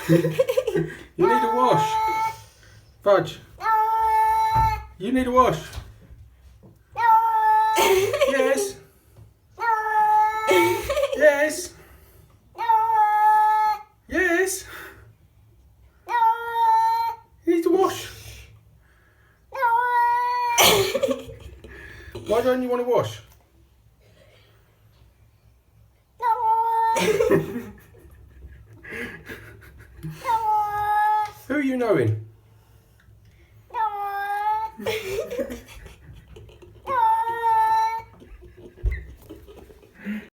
You need a wash. Fudge. You need a wash. Yes. Yes. Yes. You need to wash. Why don't you want to wash? Who are you knowing?